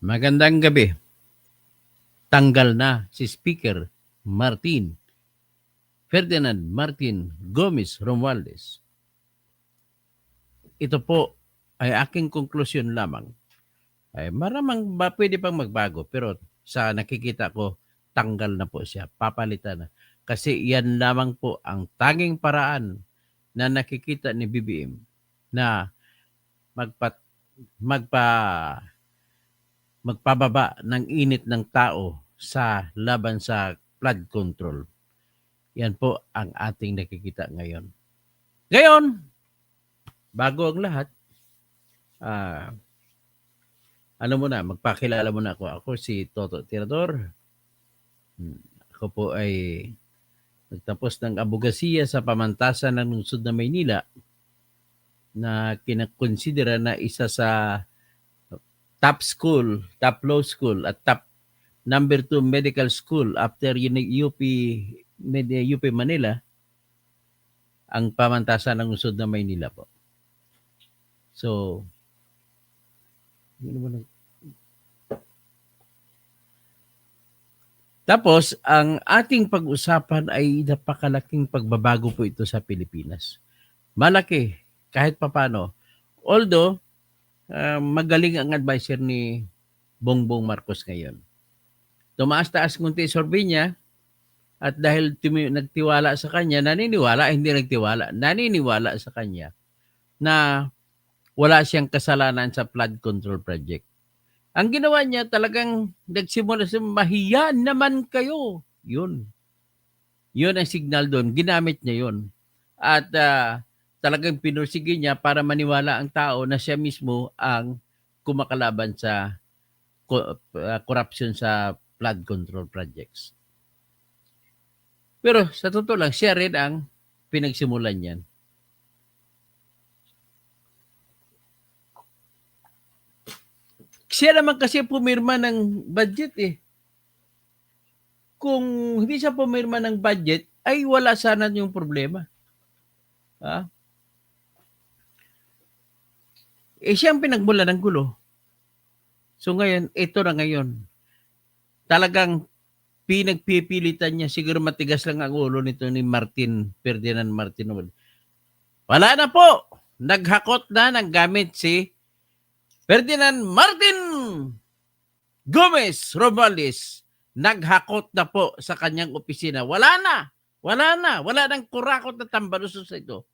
Magandang gabi. Tanggal na si Speaker Martin Ferdinand Martin Gomez Romualdez. Ito po ay aking konklusyon lamang. Ay maramang pwede pang magbago pero sa nakikita ko, tanggal na po siya, papalitan na. Kasi yan lamang po ang tanging paraan na nakikita ni BBM na magpababa ng init ng tao sa laban sa flood control. Yan po ang ating nakikita ngayon. Ngayon, bago ang lahat, magpakilala muna ako. Ako si Toto Tirador. Ako po ay nagtapos ng abogasiya sa pamantasan ng lungsod na Maynila na kinakonsidera na isa sa top law school at top number 2 medical school after UP Manila, ang pamantasan ng lungsod na Maynila po. So, tapos, ang ating pag-usapan ay napakalaking pagbabago po ito sa Pilipinas. Malaki, kahit papano. Although, magaling ang advisor ni Bongbong Marcos ngayon. Tumaas-taas ngunti survey niya at dahil nagtiwala sa kanya, naniniwala sa kanya na wala siyang kasalanan sa flood control project. Ang ginawa niya talagang nagsimula sa mahiya naman kayo. Yun ang signal doon. Ginamit niya yun. At talagang pinursige niya para maniwala ang tao na siya mismo ang kumakalaban sa corruption sa flood control projects. Pero sa totoo lang, siya rin ang pinagsimulan yan. Siya naman kasi pumirma ng budget eh. Kung hindi siya pumirma ng budget, ay wala sana yung problema. Siya ang pinagmula ng gulo. So ngayon, ito na ngayon. Talagang pinagpipilitan niya, siguro matigas lang ang ulo nito ni Ferdinand Martin. Wala na po! Naghakot na ng gamit si Ferdinand Martin Gomez Romualdez. Naghakot na po sa kanyang opisina. Wala nang kurakot na tambalusos ito.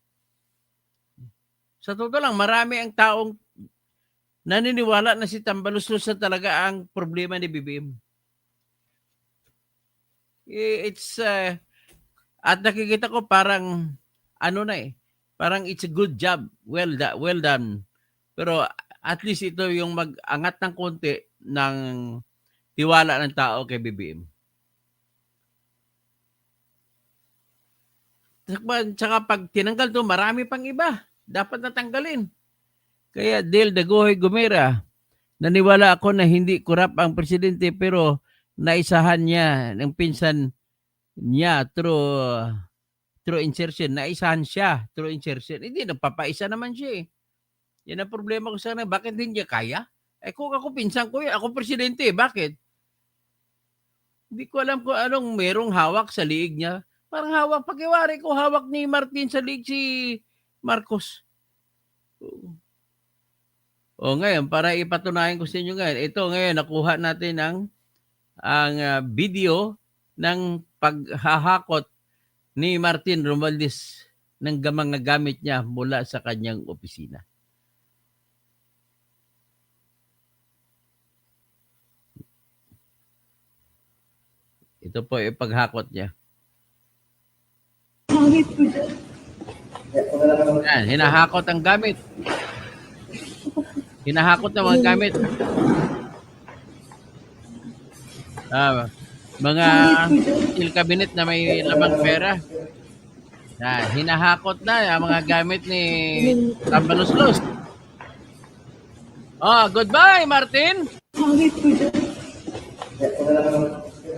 Sa totoo lang, marami ang taong naniniwala na si tambalusos na talaga ang problema ni BBM. At nakikita ko parang parang it's a good job. Well done. Pero at least ito yung mag-angat ng konti ng tiwala ng tao kay BBM. Tsaka pag tinanggal to, marami pang iba. Dapat natanggalin. Kaya Del Dagohoy Gomera, naniwala ako na hindi korap ang presidente pero naisahan niya ng pinsan niya through insertion. Naisahan siya through insertion. Hindi, nagpapaisa naman siya eh. Yan ang problema ko sana. Bakit hindi niya kaya? Kung ako pinsan ko, ako presidente, bakit? Hindi ko alam kung anong merong hawak sa liig niya. Parang hawak, pakiwari ko, hawak ni Martin sa liig si Marcos. Ngayon, para ipatunayan ko sa inyo ngayon, ito ngayon, nakuha natin ang video ng paghahakot ni Martin Romualdez ng mga gamit niya mula sa kanyang opisina. Ito po yung paghakot niya. Yan, hinahakot ang gamit. Hinahakot na mga gamit. Mga steel cabinet na may lamang pera. Hinahakot na ang mga gamit ni Tambaluslos. Goodbye, Martin!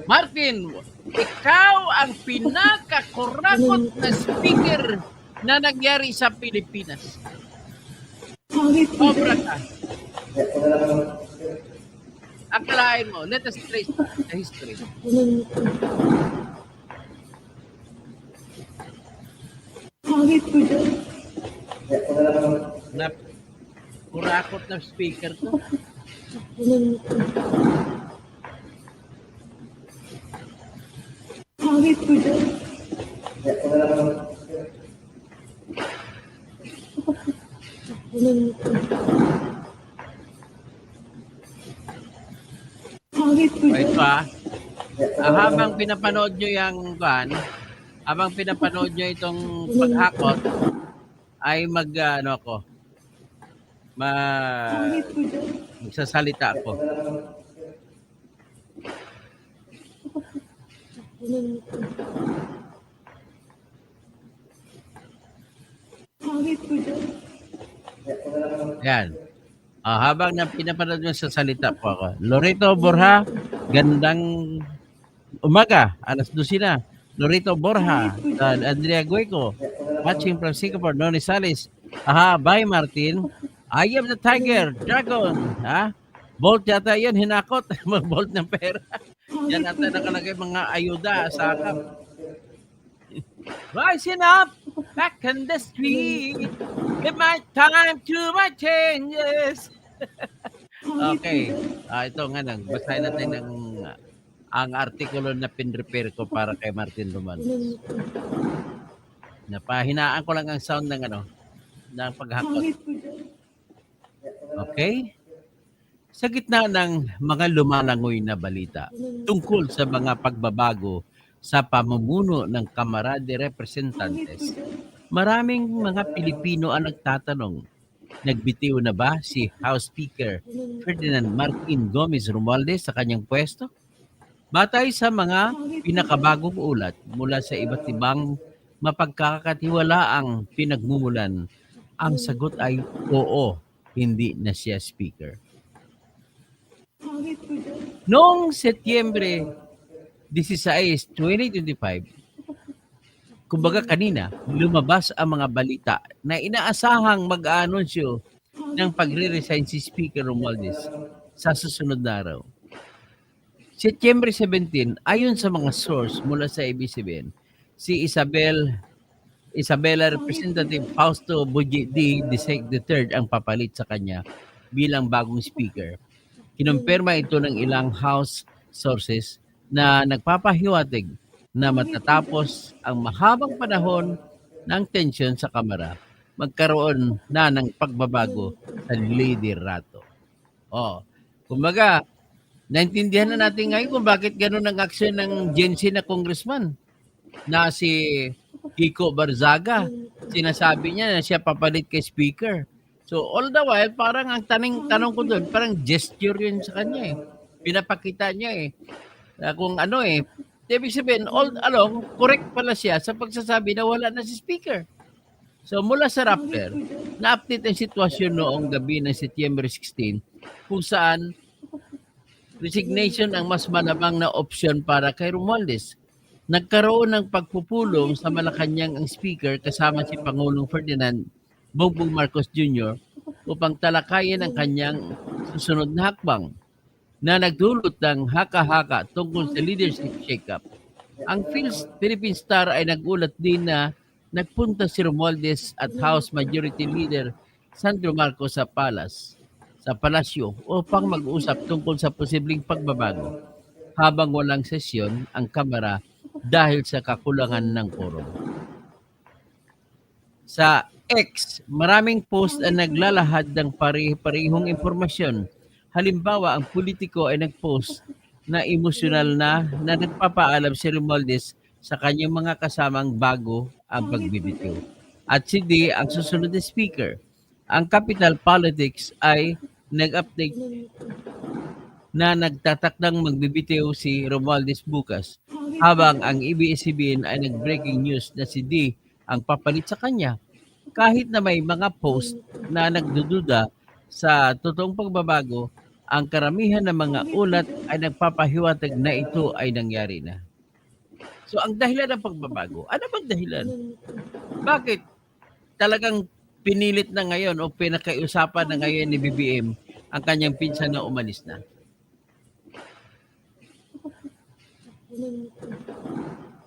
Martin, ikaw ang pinakakurakot na speaker na nangyari sa Pilipinas. Obra ka. Akalain mo, let us trace back the history. Na kurakot na speaker ko. Ito habang pinapanood nyo habang pinapanood nyo itong paghakot, ay magsasalita ako. Yan. Habang pinapanood nyo sa salita po ako. Lorito Borja, gandang umaga, alas 12 na. Lorito Borja, Andrea Gueco, watching from Singapore, Noni Salis. Bye Martin. I am the Tiger, Dragon. Bolt yata yun, hinakot. Mag-bolt ng pera. Yan ata nakalagay mga ayuda sa akap. Rising up, back on the street. Give my time to my changes. Okay. Ito nga basahin natin ang artikulo na pin-repair ko para kay Martin Romualdez. Napahinaan ko lang ang sound ng paghakot. Okay? Sa gitna ng mga lumalangoy na balita tungkol sa mga pagbabago sa pamumuno ng Kamara de Representantes, maraming mga Pilipino ang nagtatanong, nagbitiw na ba si House Speaker Ferdinand Martin Gomez Romualdez sa kanyang pwesto? Batay sa mga pinakabagong ulat mula sa iba't ibang mapagkakatiwalaang pinagmumulan, ang sagot ay oo, hindi na siya speaker. Noong Setyembre 16, 2025, kumbaga kanina, lumabas ang mga balita na inaasahang mag-aanunsyo ng pagre-resign si Speaker Romualdez sa susunod na araw. Setyembre 17, ayon sa mga source mula sa ABS-CBN, si Isabela Representative Fausto Bujidi III ang papalit sa kanya bilang bagong speaker. Kinumpirma ito ng ilang House sources na nagpapahiwatig na matatapos ang mahabang panahon ng tensyon sa Kamara, magkaroon na ng pagbabago sa liderato. Kumbaga, naintindihan na natin ngayon kung bakit gano'n ang aksyon ng Gen Z na congressman na si Kiko Barzaga. Sinasabi niya na siya papalit kay speaker. So all the while, parang ang tanong ko doon, parang gesture yun sa kanya Pinapakita niya kung ibig sabihin, all along, correct pala siya sa pagsasabi na wala na si speaker. So mula sa Rappler, na-update ang sitwasyon noong gabi ng Setyembre 16 kung saan resignation ang mas malamang na opsyon para kay Romualdez. Nagkaroon ng pagpupulong sa Malacanang ang speaker kasama si Pangulong Ferdinand Bongbong Marcos Jr. upang talakayin ang kanyang susunod na hakbang na nagdulot ng haka-haka tungkol sa leadership shake-up. Ang Philippine Star ay nagulat din na nagpunta si Romualdez at House Majority Leader Sandro Marcos sa palasyo upang mag-usap tungkol sa posibleng pagbabago habang walang sesyon ang Kamara dahil sa kakulangan ng quorum. Sa X, maraming post ang naglalahad ng pare-parehong impormasyon. Halimbawa, ang politiko ay nag-post na emosyonal na nagpapaalam si Romualdez sa kanyang mga kasamang bago ang pagbibitiw. At si D ang susunod na speaker. Ang Capital Politics ay nag-update na nagtatakdang magbibitiw si Romualdez bukas, habang ang ABS-CBN ay nag-breaking news na si D ang papalit sa kanya. Kahit na may mga post na nagdududa sa totoong pagbabago, ang karamihan ng mga ulat ay nagpapahiwatig na ito ay nangyari na. So ang dahilan ng pagbabago, ano bang dahilan? Bakit talagang pinilit na ngayon o pinakaiusapan na ngayon ni BBM ang kanyang pinsan na umalis na?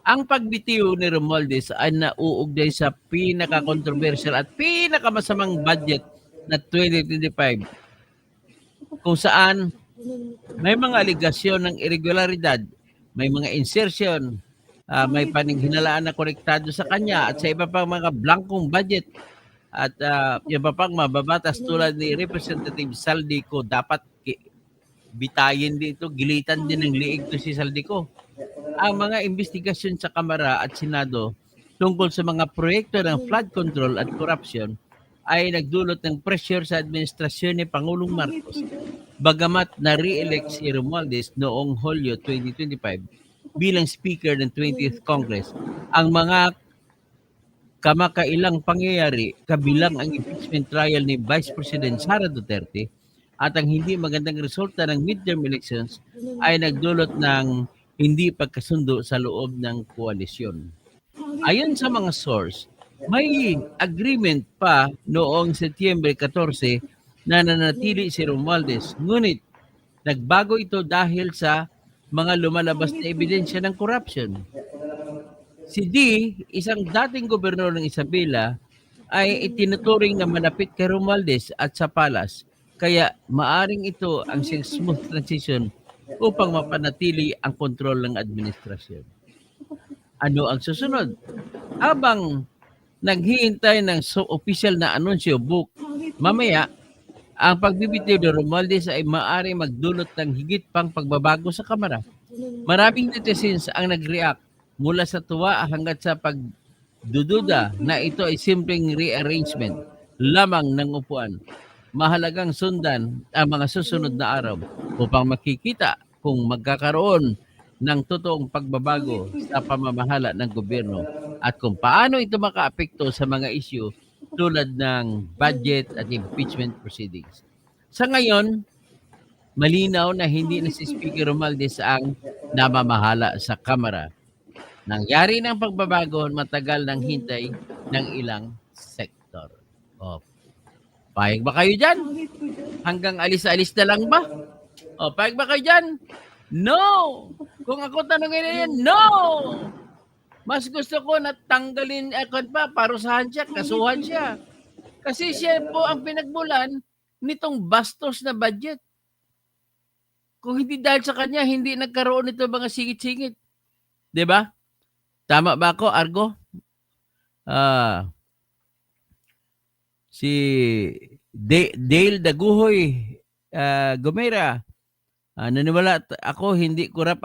Ang pagbitiw ni Romualdez ay nauugnay sa pinaka-controversial at pinakamasamang budget na 2025 kung saan may mga aligasyon ng irregularidad, may mga insertion, may panghinalaan na konektado sa kanya at sa iba pang mga blankong budget at iba pang mababatas tulad ni Representative Saldico. Dapat bitayin dito, gilitan din ng liig to si Saldico. Ang mga investigasyon sa Kamara at Senado tungkol sa mga proyekto ng flood control at corruption ay nagdulot ng pressure sa administrasyon ni Pangulong Marcos. Bagamat na-re-elect si Romualdez noong Hulyo 2025 bilang Speaker ng 20th Congress, ang mga kamakailang pangyayari kabilang ang impeachment trial ni Vice President Sara Duterte at ang hindi magandang resulta ng midterm elections ay nagdulot ng hindi pagkasundo sa loob ng koalisyon. Ayon sa mga source, may agreement pa noong Setyembre 14 na nanatili si Romualdez. Ngunit nagbago ito dahil sa mga lumalabas na ebidensya ng corruption. Si D, isang dating gobernador ng Isabela, ay itinuturing na malapit kay Romualdez at sa palas. Kaya maaring ito ang smooth transition upang mapanatili ang kontrol ng administrasyon. Ano ang susunod? Habang naghihintay ng official na anunsyo mamaya, ang pagbibitiw ni Romualdez ay maaari magdulot ng higit pang pagbabago sa Kamara. Maraming netizens ang nag-react mula sa tuwa hanggat sa pagdududa na ito ay simpleng rearrangement lamang ng upuan. Mahalagang sundan ang mga susunod na araw upang makikita kung magkakaroon ng totoong pagbabago sa pamamahala ng gobyerno at kung paano ito makaapekto sa mga issue tulad ng budget at impeachment proceedings. Sa ngayon, malinaw na hindi na si Speaker Romualdez ang namamahala sa Kamara. Nangyari ng pagbabago, matagal ng hintay ng ilang sektor. Payag ba kayo dyan? Hanggang alis-alis na lang ba? Payag ba kayo dyan? No! Kung ako tanongin na yan, no! Mas gusto ko na tanggalin parusahan siya, kasuhan siya. Kasi siya po ang pinagmulan nitong bastos na budget. Kung hindi dahil sa kanya, hindi nagkaroon nito mga singit-singit. 'Di ba? Tama ba ako, Argo? Si Dale Daguhoy Gomera, naniwala ako hindi corrupt.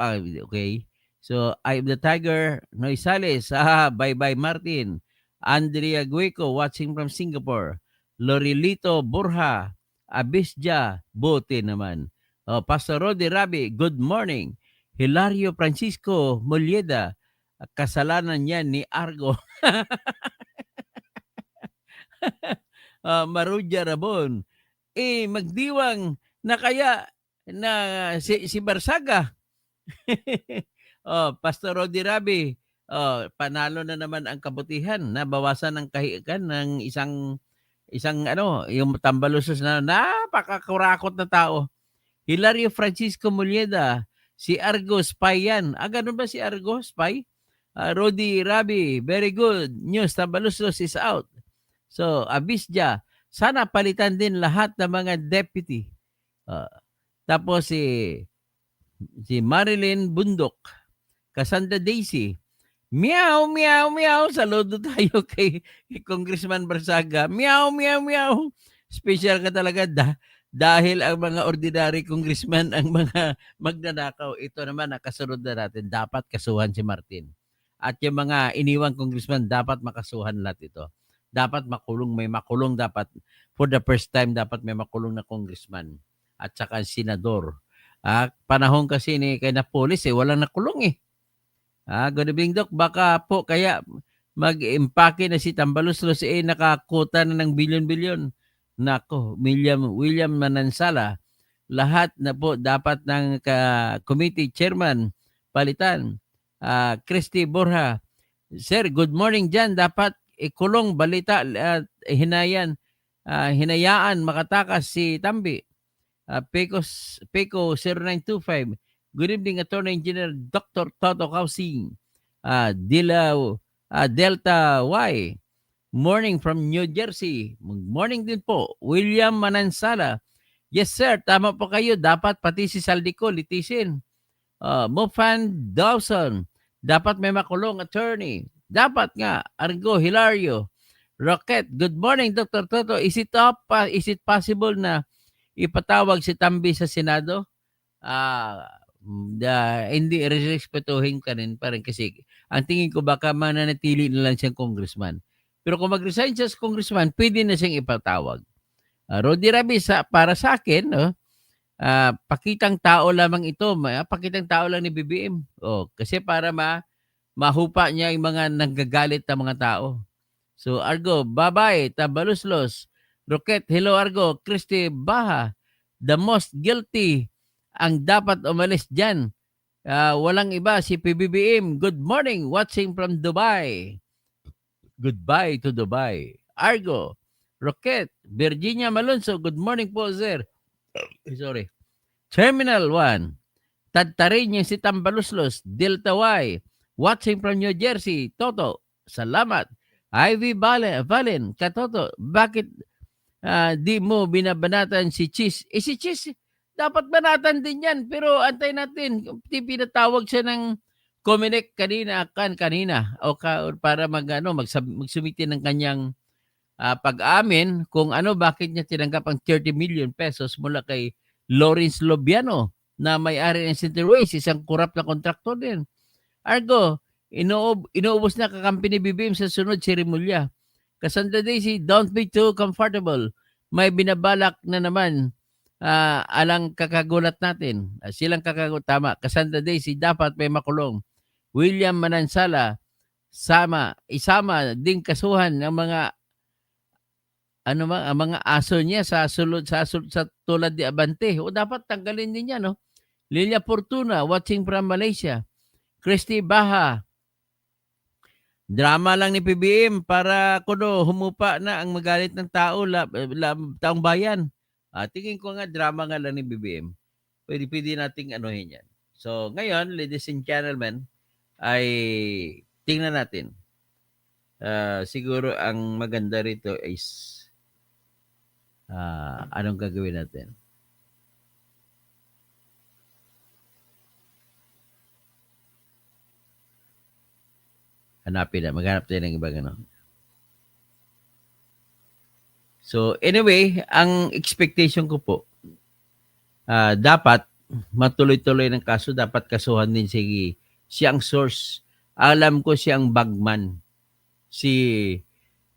Okay. So, I am the Tiger Noisales. Bye-bye Martin. Andrea Gueco watching from Singapore. Lorilito Borja. Abisja. Bote naman. Pastor Rodi Rabi, good morning. Hilario Francisco Molieda. Kasalanan yan ni Argo. Maruja Rabon. Magdiwang na kaya na si Barsaga. Pastor Rodi Rabi, panalo na naman ang kabutihan, nabawasan ng kahikan ng isang yung tambalusos na napakakurakot na tao. Hilario Francisco Molieda, si Argo Spy yan. Ganun ba si Argo Spy? Rodi Rabi, very good news, tambalusos is out. So, Abisja, sana palitan din lahat ng mga deputy. Tapos si Marilyn Bundok, Cassandra Daisy, meow, meow, meow. Saludo tayo kay Congressman Barsaga. Meow, meow, meow. Special ka talaga dahil ang mga ordinary congressman ang mga magnanakaw. Ito naman, nakasunod na natin. Dapat kasuhan si Martin. At yung mga iniwang congressman, dapat makasuhan lahat ito. Dapat makulong, may makulong dapat. For the first time, dapat may makulong na congressman. At saka senador. Panahon kasi ni kay Napolis, walang nakulong eh. Good evening, Doc. Baka po kaya mag-impake na si Tambaluslos nakakuta na ng bilyon-bilyon. Nako, William Manansala, lahat na po dapat ng committee chairman palitan. Christy Borja, Sir, good morning dyan. Dapat ikulong balita at hinayaan makatakas si Tambi. Peco 0925, Good evening, Attorney Engineer Dr. Toto Kausing. Delta Y. Morning from New Jersey. Morning din po. William Manansala. Yes, sir. Tama po kayo. Dapat pati si Saldico litisin. Mufan Dawson. Dapat may makulong attorney. Dapat nga. Argo Hilario. Rocket. Good morning, Dr. Toto. Is it possible na ipatawag si Tambi sa Senado? Hindi respetuhin ka rin pa rin kasi ang tingin ko baka mananatili na lang siyang congressman. Pero kung mag-resign siya sa congressman, pwede na siyang ipatawag. Rodi Rabi, para sa akin, pakitang tao lamang ito. Pakitang tao lang ni BBM. Kasi para mahupa niya yung mga nanggagalit na mga tao. So, Argo, bye-bye. Tabaluslos. Rocket, hello Argo. Christy Baha, the most guilty ang dapat umalis dyan. Walang iba, si PBBM. Good morning, watching from Dubai. Goodbye to Dubai. Argo, Rocket, Virginia Malonzo. Good morning po, sir. Sorry. Terminal 1. Tadtarin yung si Tambaluslos. Delta Y. Watching from New Jersey. Toto, salamat. Ivy Valen, Katoto, bakit di mo binabanatan si Cheese? Si Cheese, dapat banatan din yan. Pero antay natin, pinatawag siya ng Comelec kanina para magsumiti ng kanyang pag-amin kung bakit niya tinanggap ang 30 million pesos mula kay Lawrence Lobiano na may-ari ng Centerways, isang korap na kontraktor din. Argo, inuubos na kakampi ni BBM sa sunod seremolya. Cassandra Daisy, don't be too comfortable. May binabalak na naman alang kakagulat natin. Silang kakagulat. Tama. Cassandra Daisy, dapat may makulong. William Manansala, isama ding kasuhan ng mga mga aso niya sa tulad ni Abante. O dapat tanggalin din niya, no? Lilia Fortuna, watching from Malaysia. Christy Baha, drama lang ni PBM para humupa na ang magalit ng tao, taong bayan. Tingin ko nga drama nga lang ni PBM. Pwede nating anuhin yan. So ngayon, ladies and gentlemen, ay tingnan natin. Siguro ang maganda rito is anong gagawin natin? Maghanap tayo ng ibang ano. So anyway, ang expectation ko po, dapat matuloy-tuloy ng kaso, dapat kasuhan din siyang source. Alam ko siyang bagman.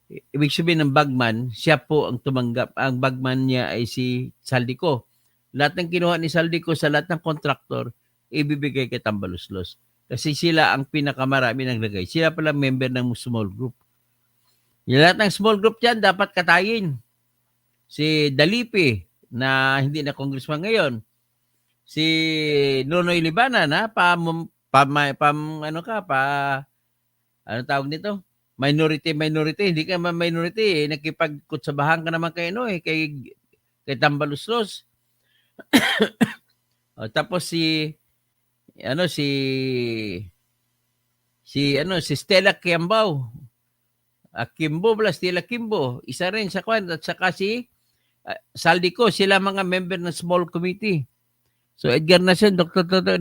Ibig sabihin ng bagman, siya po ang tumanggap. Ang bagman niya ay si Saldico. Lahat ng kinuha ni Saldico sa lahat ng kontraktor, ibibigay kay Tambaluslos. Kasi sila ang pinakamarami naglagay. Sila pala member ng small group. Yung lahat ng small group dyan, dapat katayin. Si Dalipi, na hindi na congressman ngayon. Si Nonoy Libanan, ano tawag nito? Minority, hindi ka minority, nakipagkutsabahan ka naman kay Tambaluslos. Tapos si Stella Kiambao. Stella Kimbo, isa rin sa kwan, at saka si Saldico, sila mga member ng small committee. So Edgar Nacion, Dr. Toto,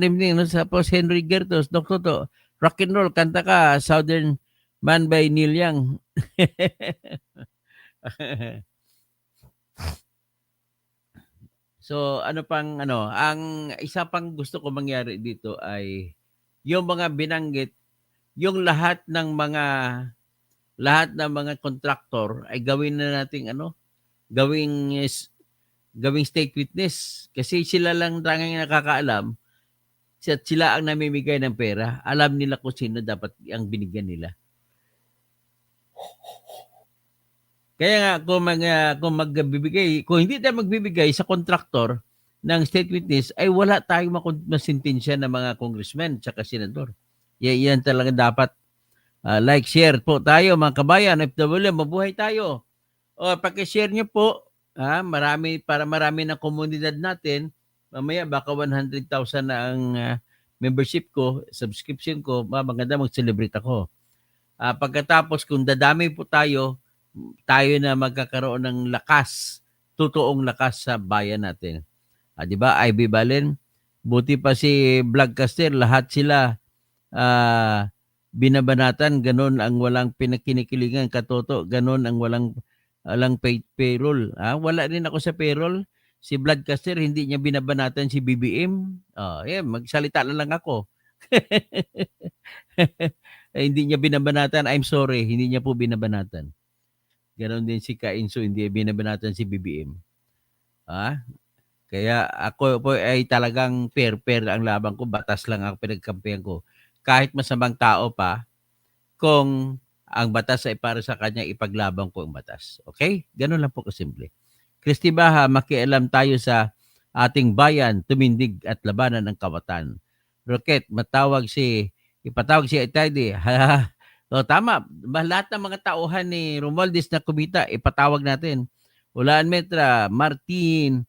tapos Henry Gertos, Dr. Toto, rock and roll, kanta ka, Southern Man by Neil Young. So ang isa pang gusto ko mangyari dito ay yung mga binanggit, yung lahat ng mga kontraktor ay gawin na nating gawing state witness kasi sila lang tanging nakakaalam at sila ang namimigay ng pera. Alam nila kung sino dapat ang binigyan nila. Kaya nga kung hindi tayo magbibigay sa kontraktor ng state witness ay wala tayong masintensya ng mga congressmen at senador. Yan talaga dapat. Like, share po tayo mga kabayan. FW, mabuhay tayo. Paki-share nyo po para marami ng komunidad natin Mamaya baka 100,000 na ang membership ko, subscription ko, maganda mag-celebrate ako. Pagkatapos kung dadami po tayo na magkakaroon ng lakas, totoong lakas sa bayan natin. 'Di ba? Ivy Balen, buti pa si Vlogcaster, lahat sila binabanatan, ganun ang walang pinakinikilingan, katoto, ganun ang walang payroll. Wala rin ako sa payroll. Si Vlogcaster, hindi niya binabanatan si BBM. Magsalita na lang ako. Hindi niya binabanatan, I'm sorry, hindi niya po binabanatan. Ganon din si Kainso, hindi binabanatan si BBM. Kaya ako po ay talagang fair ang laban ko, batas lang ang pinagkampihan ko. Kahit masamang tao pa, kung ang batas ay para sa kanya, ipaglaban ko ang batas. Okay? Ganun lang po kasimple. Christy Baha, makialam tayo sa ating bayan, tumindig at labanan ang kawatan. Rocket, ipatawag si Itayde. Tama. Lahat ng mga tauhan ni Romualdez na kumita, ipatawag natin. Ulaan Metra, Martin,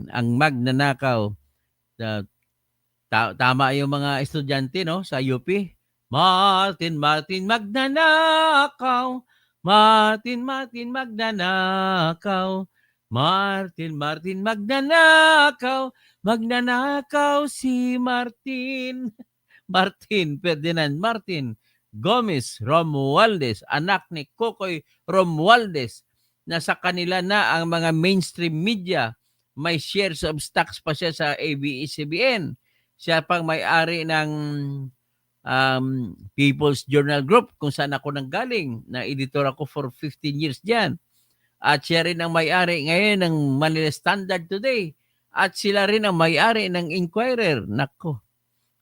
ang magnanakaw. Tama yung mga estudyante, no, sa UP. Martin, magnanakaw. Martin, magnanakaw. Martin, magnanakaw. Magnanakaw si Martin. Martin Ferdinand Martin Gomez Romualdez, anak ni Kokoy Romualdez, na sa kanila na ang mga mainstream media. May shares of stocks pa siya sa ABS-CBN. Siya pang may-ari ng People's Journal Group, kung saan ako nanggaling. Na editor ako for 15 years diyan. At siya rin ang may-ari ngayon ng Manila Standard today. At sila rin ang may-ari ng Inquirer. Nako.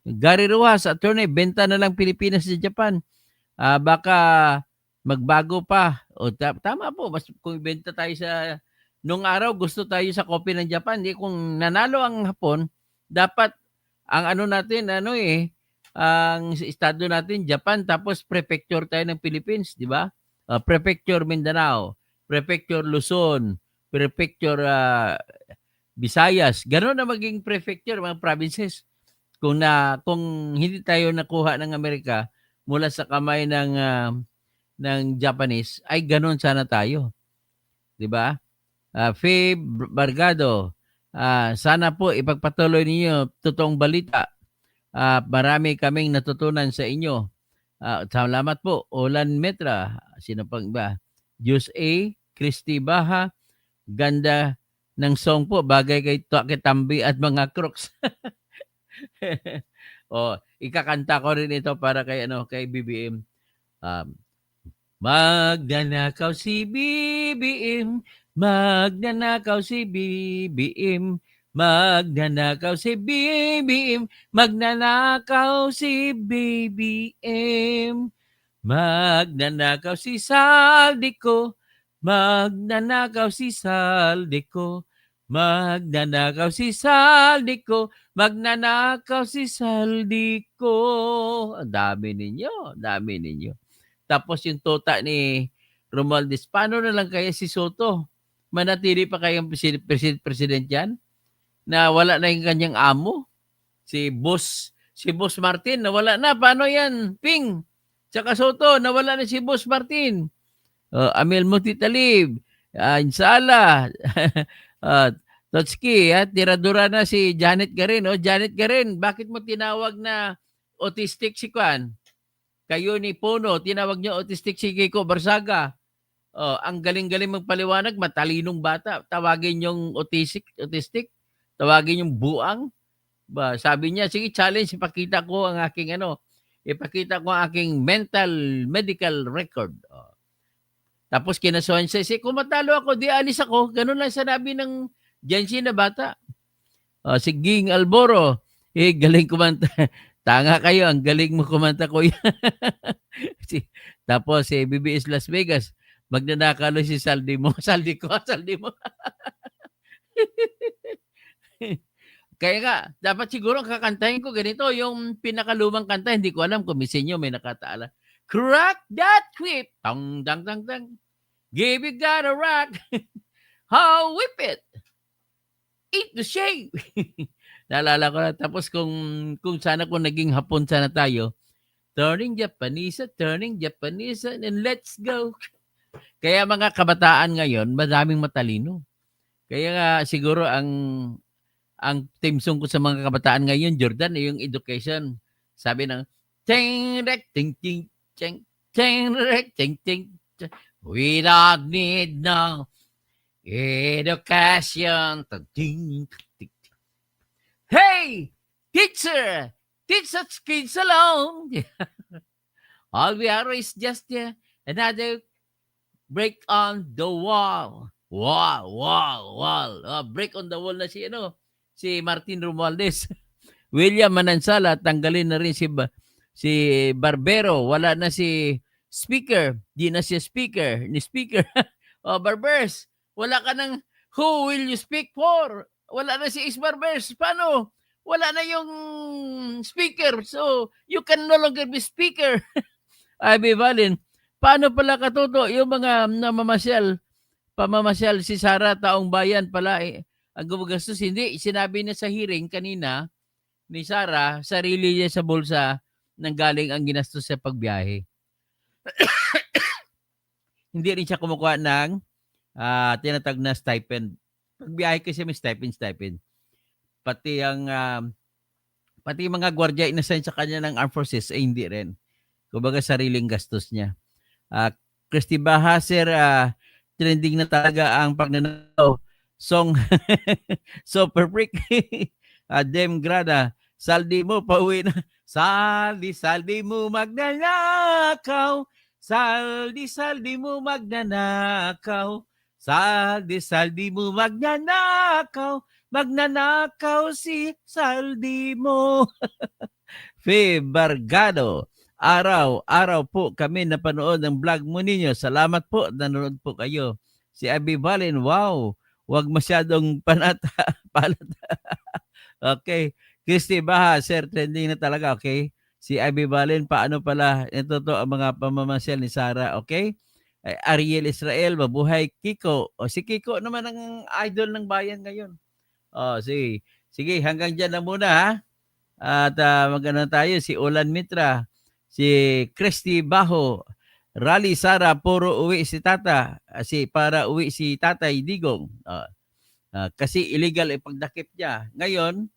Gary Rojas, attorney, benta na lang Pilipinas sa Japan. Baka magbago pa. Tama po, mas kung ibenta tayo sa nung araw, gusto tayo sa kopi ng Japan. Kung nanalo ang Hapon, dapat ang natin, ang estado natin, Japan, tapos prefecture tayo ng Philippines, di ba? Prefecture Mindanao, Prefecture Luzon, Prefecture Visayas. Ganon na maging prefecture, mga provinces. Kung hindi tayo nakuha ng Amerika mula sa kamay ng Japanese, ay ganon sana tayo. 'Di ba? Faye Bargado, sana po ipagpatuloy ninyo totoong balita. Marami kaming natutunan sa inyo. Salamat po. Olan Metra, sino pang iba? Jus A, Christy Baha, ganda ng song po, bagay kay Tambi at mga Crooks. Ikakanta ko rin ito para kay BBM. Magnanakaw si BBM, magnanakaw si BBM, magnanakaw si BBM, magnanakaw si BBM, magnanakaw si Saldico, magnanakaw si Saldico, magnanakaw si Saldico, magnanakaw si Saldico. Ang dami ninyo. Tapos yung tota ni Romualdez, paano na lang kaya si Soto? Manatili pa kayang president yan? Na wala na yung kanyang amo? Si Boss Martin, nawala na. Paano yan? Ping! Tsaka Soto, nawala na si Boss Martin. Amel Mutitalib, Insala, Totski, tiradura na si Janet Garin. Janet Garin, bakit mo tinawag na autistic si Kwan? Kayo ni Pono, tinawag niyo autistic si Kiko Barsaga. Ang galing-galing magpaliwanag, matalinong bata. Tawagin yung autistic. Tawagin yung buang. Sabi niya, sige, challenge, ipakita ko ang aking medical record. Tapos kinasuhan siya, kung matalo ako, di alis ako. Ganun lang sanabi ng Gen Z na bata. Si Ging Alboro, galing kumanta. Tanga kayo, ang galing mo kumanta, kuya. Tapos si BBS Las Vegas, magnanakalo si Saldi mo. Kaya nga, dapat siguro kakantahin ko ganito, yung pinakalumang kanta, hindi ko alam kung misin nyo may nakataala. Crack that whip, tang dang dang dang. Give it gotta rock. How whip it. eat the shave. Naalala ko na. Tapos kung sana kung naging Hapon sana tayo, turning Japanese, and let's go. Kaya mga kabataan ngayon, madaming matalino. Kaya nga siguro ang theme song ko sa mga kabataan ngayon, Jordan, yung education. Sabi ng ting rek ting ting ting ting rek ting ting. We don't need no education. Ting, ting. Hey, teacher, teach such kids alone. All we are is just another break on the wall. Wall. Break on the wall na si Martin Romualdez. William Manansala, tanggalin na rin si Barbero. Wala na si speaker. Di na siya speaker. Ni speaker. Barbers, wala ka ng who will you speak for? Wala na si Barbers. Paano? Wala na yung speaker. So, you can no longer be speaker. Abi Valin, paano pala katuto yung mga pamamasyal si Sara taong bayan pala ang gumagastos. Hindi, sinabi niya sa hearing kanina ni Sara, sarili niya sa bulsa nang galing ang ginastos sa pagbiyahe. Hindi rin siya kumukuha ng tinatag na stipend. Pagbiyahe kasi may stipend. Pati mga gwardiya inasign sa kanya ng armed forces ay hindi rin. Kumbaga sariling gastos niya. Christy Baha, sir, trending na talaga ang pagnanakaw. Song Super Freak. Dem Grada, saldi mo pauwi na. Saldi mo magnanakaw. Saldi mo magnanakaw. Saldi mo magnanakaw. Magnanakaw si saldi mo. Fe Bargado. Araw po kami napanood ng vlog mo ninyo. Salamat po, nanonood po kayo. Si Abby Valen, wow, wag masyadong panata. Okay. Christy Baha, sir, trending na talaga, okay? Si Abby Valen, paano pala? Ito to ang mga pamamasyal ni Sara, okay? Ariel Israel, mabuhay Kiko. Si Kiko naman ang idol ng bayan ngayon. Sige, hanggang dyan na muna, ha? At maganda tayo, si Olan Mitra, si Christy Baho, Rally Sara, puro uwi si Tata, para uwi si Tatay Digong. Kasi illegal pagdakip niya. Ngayon,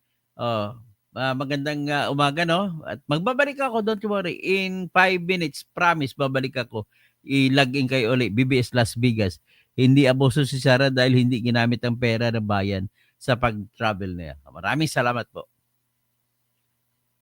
magandang umaga, no? At magbabalik ako, don't worry. In 5 minutes, promise, babalik ako. I-log in kayo ulit, BBS Las Vegas. Hindi abuso si Sara dahil hindi ginamit ang pera ng bayan sa pag-travel niya. Maraming salamat po.